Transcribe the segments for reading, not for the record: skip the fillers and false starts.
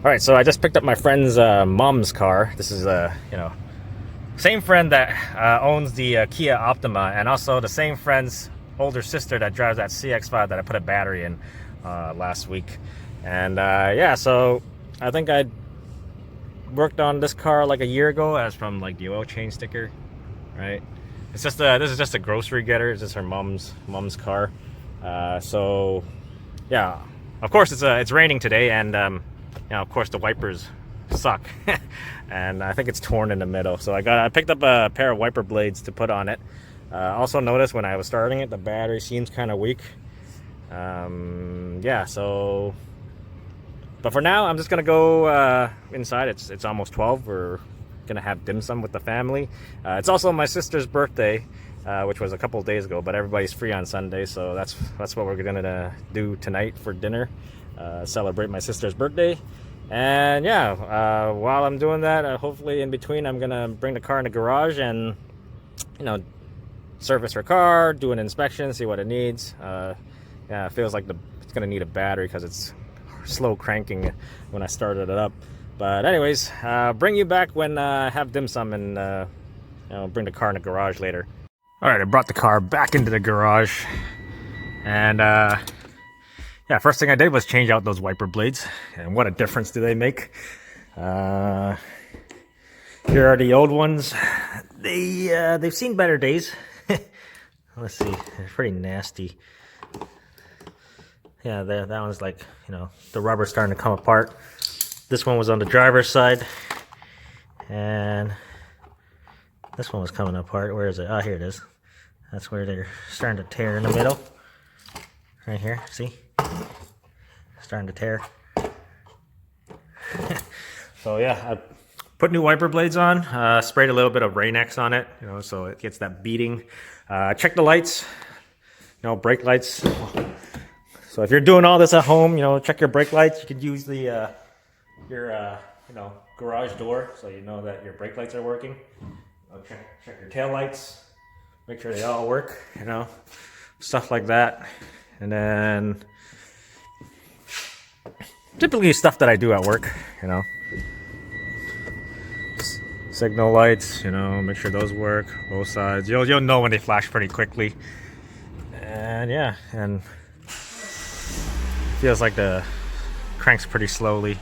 All right, so I just picked up my friend's mom's car. This is same friend that owns the Kia Optima, and also the same friend's older sister that drives that CX-5 that I put a battery in last week. And yeah, so I think I worked on this car like a year ago as from like the oil change sticker, right? It's just this is just a grocery getter. It's just her mom's car. So yeah, of course it's raining today, and of course the wipers suck, and I think it's torn in the middle. So I picked up a pair of wiper blades to put on it. Also noticed when I was starting it, the battery seems kind of weak. Yeah, so but for now I'm just gonna go inside. It's almost 12. We're gonna have dim sum with the family. It's also my sister's birthday, which was a couple of days ago, but everybody's free on Sunday, so that's what we're gonna do tonight for dinner. Celebrate my sister's birthday. And yeah, while I'm doing that, hopefully in between I'm gonna bring the car in the garage and service her car, do an inspection, see what it needs. Yeah, it feels like it's gonna need a battery because it's slow cranking when I started it up. But anyways, bring you back when I have dim sum, and bring the car in the garage later. All right, I brought the car back into the garage, and yeah, first thing I did was change out those wiper blades, and what a difference do they make. Here are the old ones. They've seen better days. Let's see, they're pretty nasty. Yeah, that one's like, the rubber's starting to come apart. This one was on the driver's side, and this one was coming apart. Where is it? Oh, here it is. That's where they're starting to tear in the middle. Right here, see? Starting to tear. So yeah, I put new wiper blades on, sprayed a little bit of Rain-X on it, so it gets that beating. Check the lights, brake lights. So if you're doing all this at home, check your brake lights. You could use the your garage door, so you know that your brake lights are working. Check your tail lights, make sure they all work, stuff like that. And then typically stuff that I do at work, signal lights, make sure those work, both sides. You'll know when they flash pretty quickly. And yeah, and feels like the cranks pretty slowly.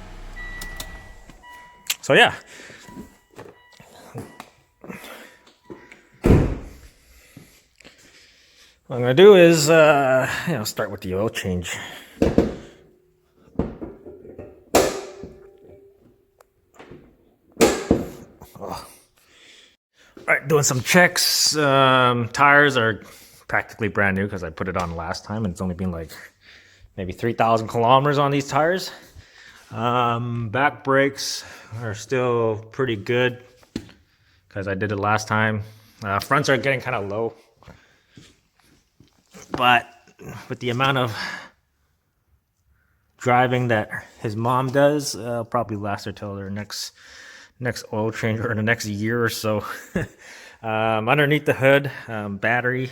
So yeah. What I'm gonna do is start with the oil change. Alright, doing some checks. Tires are practically brand new because I put it on last time, and it's only been like maybe 3,000 kilometers on these tires. Back brakes are still pretty good because I did it last time. Fronts are getting kind of low, but with the amount of driving that his mom does, it'll probably last her till their next oil change, or in the next year or so. Underneath the hood, battery.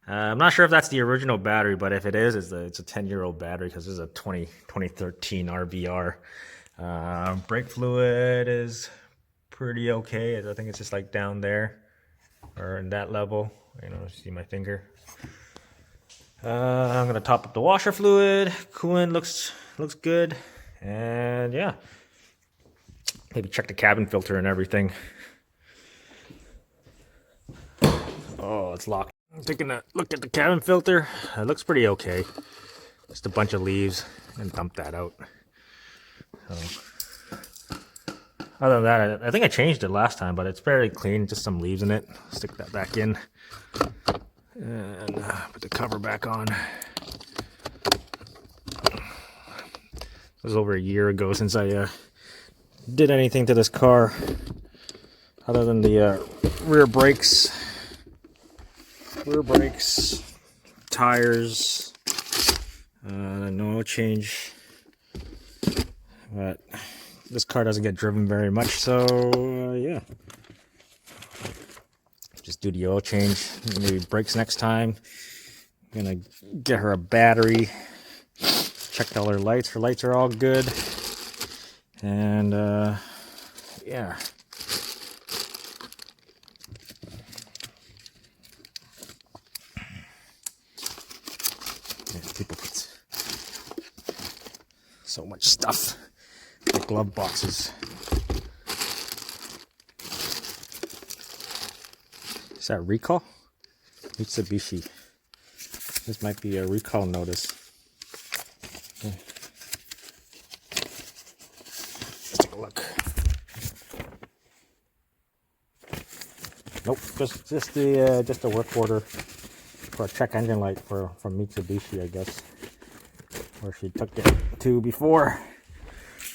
I'm not sure if that's the original battery, but if it is, it's a 10-year-old battery because this is a 2013 RVR. Brake fluid is pretty okay. I think it's just like down there or in that level. See my finger. I'm gonna top up the washer fluid. Coolant looks good, and yeah, maybe check the cabin filter and everything. Oh, it's locked. I'm taking a look at the cabin filter. It looks pretty okay. Just a bunch of leaves, and dump that out. So, other than that, I think I changed it last time, but it's fairly clean. Just some leaves in it. Stick that back in, and put the cover back on. It was over a year ago since I did anything to this car, other than the rear brakes, tires, no oil change. But this car doesn't get driven very much, so yeah, just do the oil change, maybe brakes next time. I'm gonna get her a battery. Checked all her lights. Her lights are all good. And yeah. Duplicates. So much stuff. The glove boxes. Is that recall? Mitsubishi. This might be a recall notice. Let's take a look. Nope, just a work order for a check engine light from Mitsubishi, I guess, where she took it to before.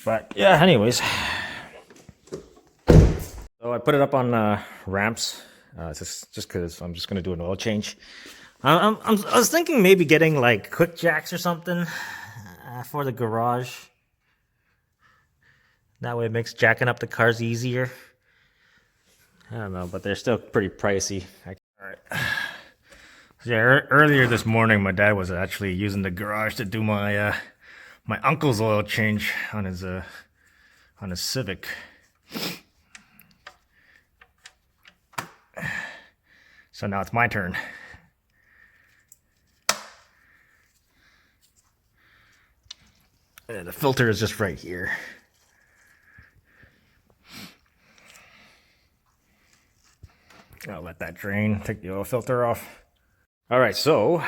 But yeah, anyways, so I put it up on ramps, just because I'm just gonna do an oil change. I was thinking maybe getting like quick jacks or something for the garage. That way it makes jacking up the cars easier. I don't know, but they're still pretty pricey. All right. Yeah, earlier this morning, my dad was actually using the garage to do my my uncle's oil change on his Civic. So now it's my turn. The filter is just right here. I'll let that drain, take the oil filter off. All right, so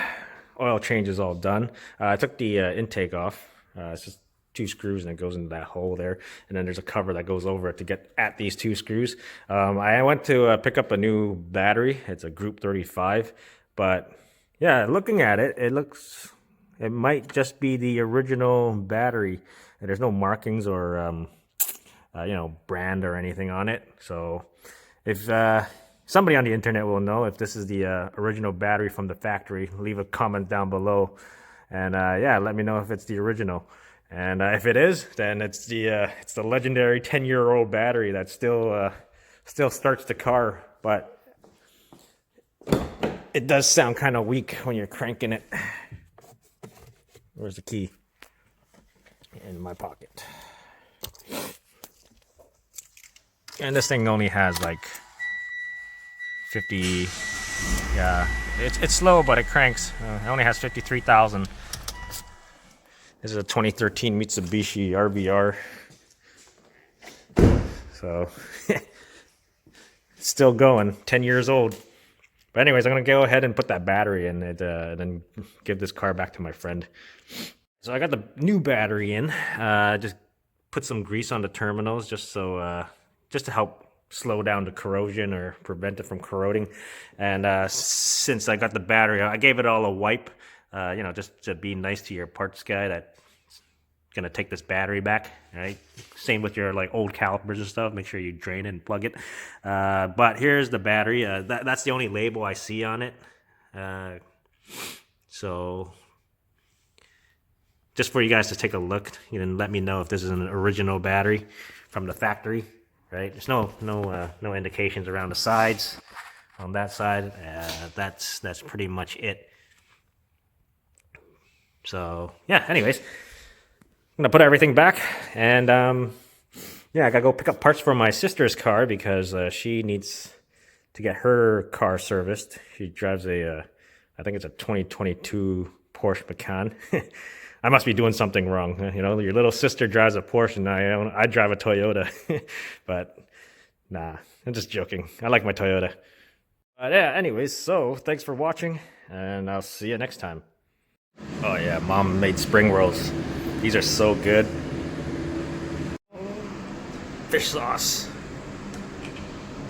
oil change is all done. I took the intake off. It's just 2 screws and it goes into that hole there. And then there's a cover that goes over it to get at these 2 screws. I went to pick up a new battery. It's a Group 35. But yeah, looking at it, it might just be the original battery. And there's no markings or, brand or anything on it. So if somebody on the internet will know if this is the original battery from the factory, leave a comment down below. And yeah, let me know if it's the original. And if it is, then it's the legendary 10-year-old battery that still starts the car, but it does sound kind of weak when you're cranking it. Where's the key? In my pocket. And this thing only has like 50. Yeah, it's slow, but it cranks. It only has 53,000. This is a 2013 Mitsubishi RBR. So it's still going, 10 years old. But anyways, I'm gonna go ahead and put that battery in it, and then give this car back to my friend. So I got the new battery in. Just put some grease on the terminals, just to help slow down the corrosion or prevent it from corroding. And since I got the battery, I gave it all a wipe. Just to be nice to your parts guy that's gonna take this battery back. Right? Same with your like old calipers and stuff. Make sure you drain it and plug it. But here's the battery. That's the only label I see on it. So just for you guys to take a look, and let me know if this is an original battery from the factory. Right? There's no indications around the sides. On that side, that's pretty much it. So yeah. Anyways, I'm gonna put everything back, and yeah, I gotta go pick up parts for my sister's car because she needs to get her car serviced. She drives I think it's a 2022 Porsche Macan. I must be doing something wrong. Your little sister drives a Porsche and I drive a Toyota. But nah, I'm just joking. I like my Toyota. But yeah, anyways, so thanks for watching, and I'll see you next time. Oh yeah, Mom made spring rolls. These are so good. Fish sauce.